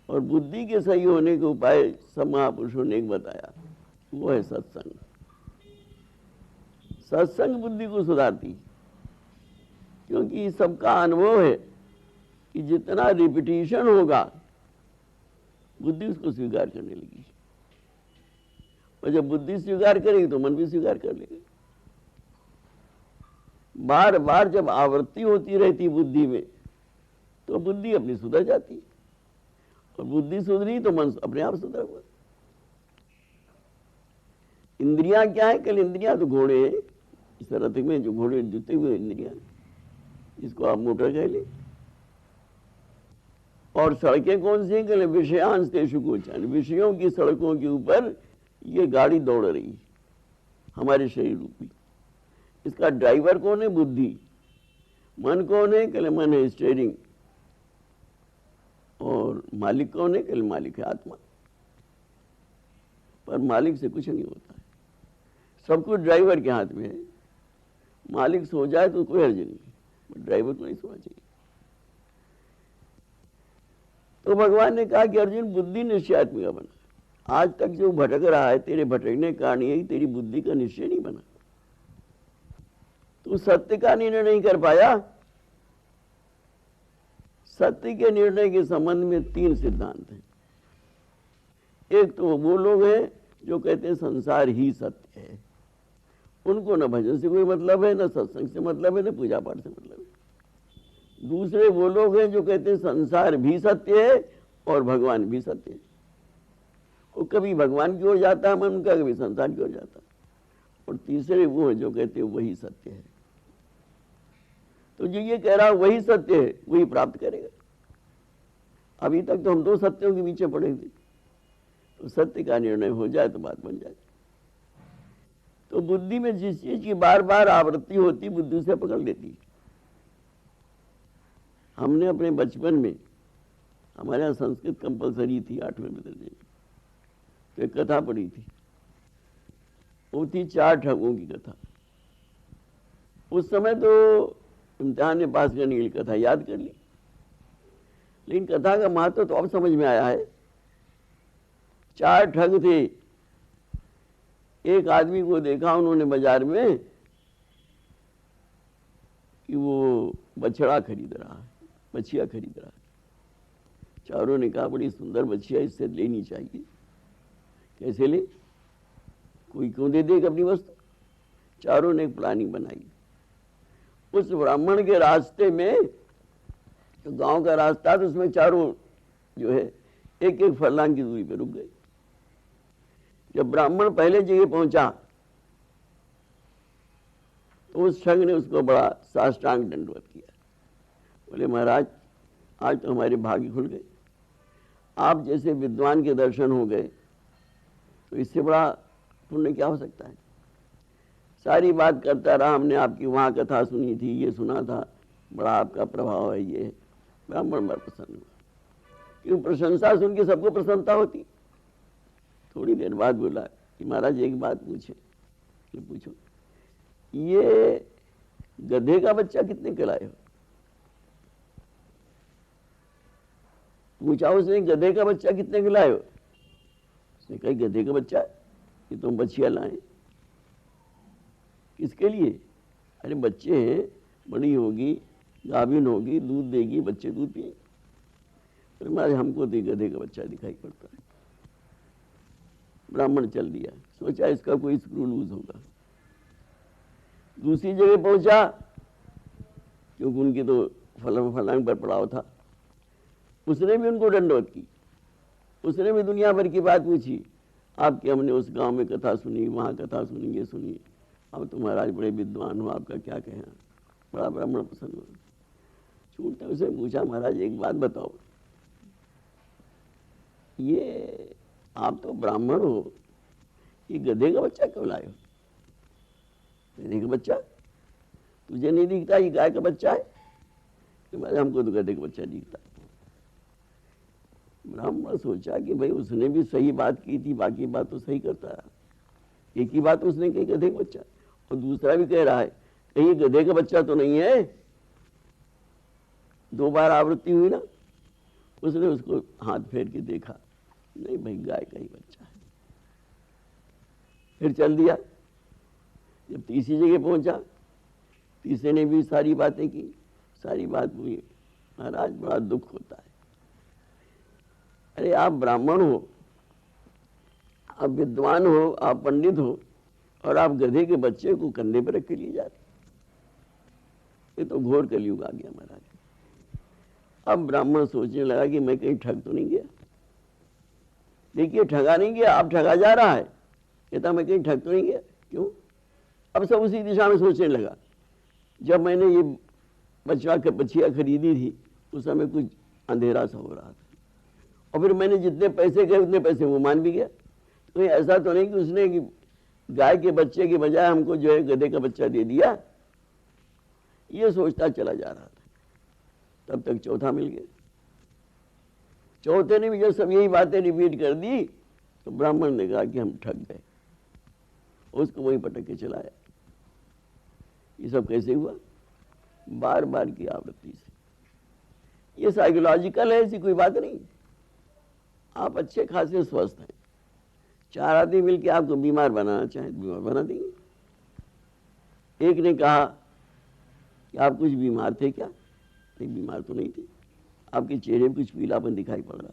और बुद्धि के सही होने के उपाय सब महापुरुषों ने एक बताया, वो है सत्संग। सत्संग बुद्धि को सुधारती, क्योंकि सबका अनुभव है कि जितना रिपीटिशन होगा बुद्धि उसको स्वीकार करने लगी, और जब बुद्धि स्वीकार करेगी तो मन भी स्वीकार कर लेगा। बार बार जब आवृत्ति होती रहती बुद्धि में तो बुद्धि अपनी सुधर जाती, और बुद्धि सुधरी तो मन अपने आप सुधर हुआ। इंद्रियां क्या है? कल इंद्रियां तो घोड़े हैं, इस रथ में जो घोड़े जुते हुए इंद्रियां, इसको आप मोटर कह ले। और सड़कें कौन सी? कल विषयांश तेषु गोचन, विषयों की सड़कों के ऊपर ये गाड़ी दौड़ रही हमारे शरीर रूपी। इसका ड्राइवर कौन है? बुद्धि। मन कौन है? कल मन है स्टीयरिंग, और मालिक कौन है? कल मालिक है आत्मा। पर मालिक से कुछ नहीं होता है, सब कुछ ड्राइवर के हाथ में है। मालिक सो जाए तो कोई हर्ज नहीं, ड्राइवर को नहीं सोना चाहिए। तो भगवान ने कहा कि अर्जुन बुद्धि निश्चयात्मिका बना। आज तक जो भटक रहा है, तेरे भटकने का कारण यही तेरी बुद्धि का निश्चय नहीं बना। तू सत्य का निर्णय नहीं कर पाया। सत्य के निर्णय के संबंध में तीन सिद्धांत हैं। एक तो वो लोग हैं जो कहते हैं संसार ही सत्य है, उनको न भजन से कोई मतलब है, न सत्संग से मतलब है, न पूजा पाठ से मतलब है। दूसरे वो लोग हैं जो कहते हैं संसार भी सत्य है और भगवान भी सत्य है। वो कभी भगवान की ओर जाता है मन उनका, कभी संसार की ओर जाता है। और तीसरे वो हैं जो कहते हैं वही सत्य है। तो जो ये कह रहा वही सत्य है वही प्राप्त करेगा। अभी तक तो हम दो सत्यों के पीछे पड़े थे, तो सत्य का निर्णय हो जाए तो बात बन जाए। तो बुद्धि में जिस चीज की बार बार आवृत्ति होती बुद्धि से पकड़ लेती। हमने अपने बचपन में, हमारे यहाँ संस्कृत कंपलसरी थी 8वें दर्जे में, तो एक कथा पढ़ी थी। वो थी 4 ठगों की कथा। उस समय तो इम्तिहान में पास करने के लिए कथा याद कर ली, लेकिन कथा का महत्व तो अब समझ में आया है। 4 ठग थे। एक आदमी को देखा उन्होंने बाजार में कि वो बछड़ा खरीद रहा है, बछिया खरीद रहा है। चारों ने कहा बड़ी सुंदर बछिया, इससे लेनी चाहिए। कैसे ले? कोई क्यों दे देगा अपनी वस्तु? चारों ने एक प्लानिंग बनाई। उस ब्राह्मण के रास्ते में, तो गांव का रास्ता तो उसमें चारों जो है एक एक फरलांग की दूरी पर रुक गए। जब ब्राह्मण पहले जगह पहुंचा तो उस ठग ने उसको बड़ा साष्टांग दंडवत किया। बोले महाराज आज तो हमारे भाग्य खुल गए, आप जैसे विद्वान के दर्शन हो गए, तो इससे बड़ा पुण्य क्या हो सकता है। सारी बात करता रहा, हमने आपकी वहाँ कथा सुनी थी, ये सुना था, बड़ा आपका प्रभाव है ये। ब्राह्मण बड़ा प्रसन्न हुआ, क्यों? प्रशंसा सुन के सबको प्रसन्नता होती। थोड़ी देर बाद बोला कि महाराज एक बात पूछे। कि पूछो। ये गधे का बच्चा कितने के लाए हो? पूछा उसने, गधे का बच्चा कितने के लाए हो? उसने कहा गधे का बच्चा, ये तुम बच्चियां लाए। किसके लिए? अरे बच्चे हैं, बड़ी होगी, गाभिन होगी, दूध देगी, बच्चे दूध पिएंगे। फिर हमारे हमको तो गधे का बच्चा दिखाई पड़ता है। ब्राह्मण चल दिया, सोचा इसका कोई स्क्रू लूज होगा। दूसरी जगह पहुंचा, क्योंकि उनकी तो फलांग पर पड़ाव था, उसने भी उनको दंडवत की। उसने भी दुनिया भर की बात पूछी, आपकी हमने उस गांव में कथा सुनी, वहां कथा सुनी, ये सुनी, अब तो महाराज बड़े विद्वान हो, आपका क्या कहना। बड़ा ब्राह्मण प्रसन्न हुआ। छूटते उसे पूछा, महाराज एक बात बताओ, ये आप तो ब्राह्मण हो, ये गधे का बच्चा क्यों लाए हो? गधे का बच्चा तुझे नहीं दिखता, ये गाय का बच्चा है? हमको तो गधे का बच्चा दिखता। ब्राह्मण सोचा कि भाई उसने भी सही बात की थी, बाकी बात तो सही करता रहा। एक ही बात उसने कही, गधे का बच्चा, और दूसरा भी कह रहा है कहीं गधे का बच्चा तो नहीं है। 2 बार आवृत्ति हुई ना, उसने उसको हाथ फेर के देखा, नहीं भाई गाय का ही बच्चा है। फिर चल दिया। जब तीसरी जगह पहुंचा, तीसरे ने भी सारी बातें की, सारी बात हुई। महाराज बड़ा दुख होता है, अरे आप ब्राह्मण हो, आप विद्वान हो, आप पंडित हो, और आप गधे के बच्चे को कंधे पर रख के लिए जाते। ये तो घोर कलयुग आ गया महाराज। अब ब्राह्मण सोचने लगा कि मैं कहीं ठग तो नहीं गया। देखिए ठगा नहीं गया, अब ठगा जा रहा है। कहता मैं कहीं ठग तो नहीं गया। क्यों? अब सब उसी दिशा में सोचने लगा। जब मैंने ये बच्चियाँ खरीदी थी, उस समय कुछ अंधेरा सा हो रहा था, और फिर मैंने जितने पैसे गए उतने पैसे वो मान भी गया। तो ऐसा तो नहीं कि उसने कि गाय के बच्चे के बजाय हमको जो है गधे का बच्चा दे दिया। ये सोचता चला जा रहा था, तब तक चौथा मिल गया। चौथे ने भी जब सब यही बातें रिपीट कर दी, तो ब्राह्मण ने कहा कि हम ठग गए, उसको वहीं पटक के चलाया। ये सब कैसे हुआ? बार बार की आवृत्ति से। ये साइकोलॉजिकल है, ऐसी कोई बात नहीं। आप अच्छे खासे स्वस्थ हैं, 4 आदमी मिलकर आपको बीमार बनाना चाहें तो बीमार बना देंगे। एक ने कहा कि आप कुछ बीमार थे क्या? नहीं, बीमार तो नहीं थे, आपके चेहरे पर कुछ पीलापन दिखाई पड़ रहा।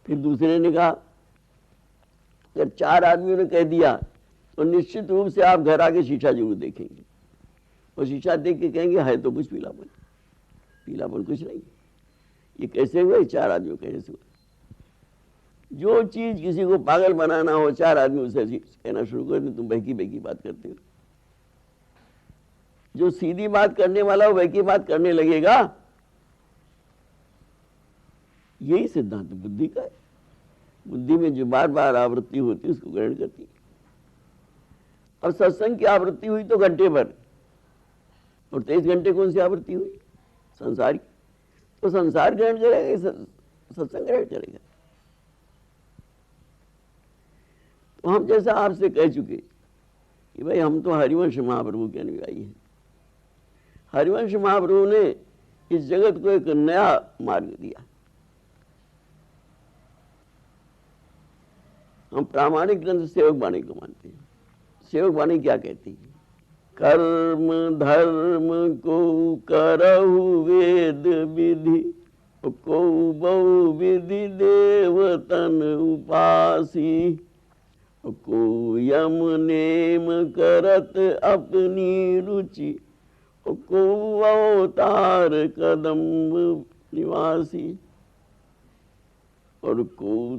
फिर दूसरे ने कहा, अगर 4 आदमियों ने कह दिया तो निश्चित रूप से आप घर आके शीशा जरूर देखेंगे, और शीशा देख के कहेंगे है तो कुछ पीलापन, पीलापन कुछ नहीं। ये कैसे हुए? 4 आदमियों कैसे हुए? जो चीज किसी को पागल बनाना हो, 4 आदमी उसे कहना शुरू कर दें, तुम बहकी बहकी बात करते हो। जो सीधी बात करने वाला हो बहकी बात करने लगेगा। यही सिद्धांत बुद्धि का है। बुद्धि में जो बार बार आवृत्ति होती है उसको ग्रहण करती है। अब सत्संग की आवृत्ति हुई तो घंटे भर, और 23 घंटे कौन सी आवृत्ति हुई? संसार की। तो संसार ग्रहण करेगा, सत्संग ग्रहण करेगा। तो हम जैसा आपसे कह चुके कि भाई हम तो हरिवंश महाप्रभु के अनुयायी हैं। हरिवंश महाप्रभु ने इस जगत को एक नया मार्ग दिया। हम प्रामाणिक ग्रंथ सेवक वाणी को मानते हैं। सेवक वाणी क्या कहती है? कर्म धर्म को करहु वेद विधि, को बहु विधि देवतन उपासी, को यम नेम करत अपनी रुचि, को अवतार कदम्ब निवासी, और को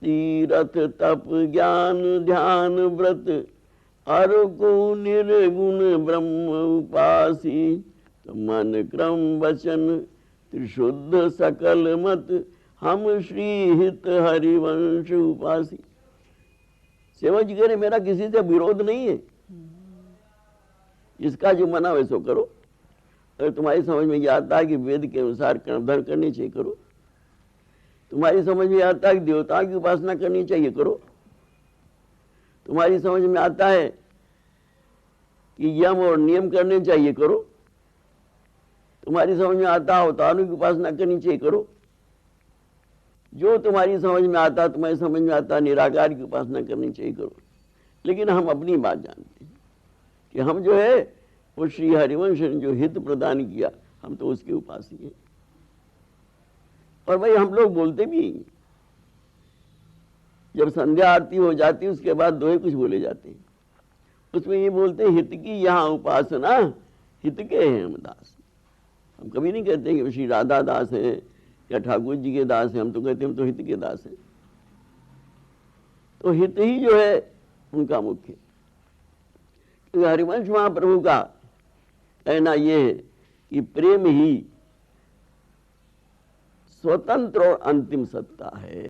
तीरथ तप ज्ञान ध्यान व्रत, और को निर्गुण ब्रह्म उपासी, तो मन क्रम वचन त्रिशुद्ध सकल मत, हम श्री हित हरिवंश उपासी। सेवक जी कह रहे मेरा किसी से विरोध नहीं है, इसका जो मना वैसो करो। अगर तुम्हारी समझ में यह आता है कि वेद के अनुसार कर्म धर्म करनी चाहिए, करो। तुम्हारी समझ में आता है कि देवताओं की उपासना करनी चाहिए, करो। तुम्हारी समझ में आता है कि यम और नियम करने चाहिए, करो। तुम्हारी समझ में आता है अवतारों की उपासना करनी चाहिए, करो। जो तुम्हारी समझ में आता, तुम्हारी समझ में आता निराकार की उपासना करनी चाहिए, करो। लेकिन हम अपनी बात जानते हैं कि हम जो है वो श्री हरिवंश ने जो हित प्रदान किया, हम तो उसके उपासी हैं। और भाई हम लोग बोलते भी हैं, जब संध्या आरती हो जाती है उसके बाद दोहे कुछ बोले जाते हैं, उसमें ये बोलते हैं हित की यहाँ उपासना, हित के हैं हम दास। हम कभी नहीं कहते कि श्री राधा दास है या ठाकुर जी के दास है, हम तो कहते हैं हम तो हित के दास हैं। तो हित ही जो है उनका मुख्य। क्योंकि हरिवंश महाप्रभु का कहना यह है कि प्रेम ही स्वतंत्र और अंतिम सत्ता है।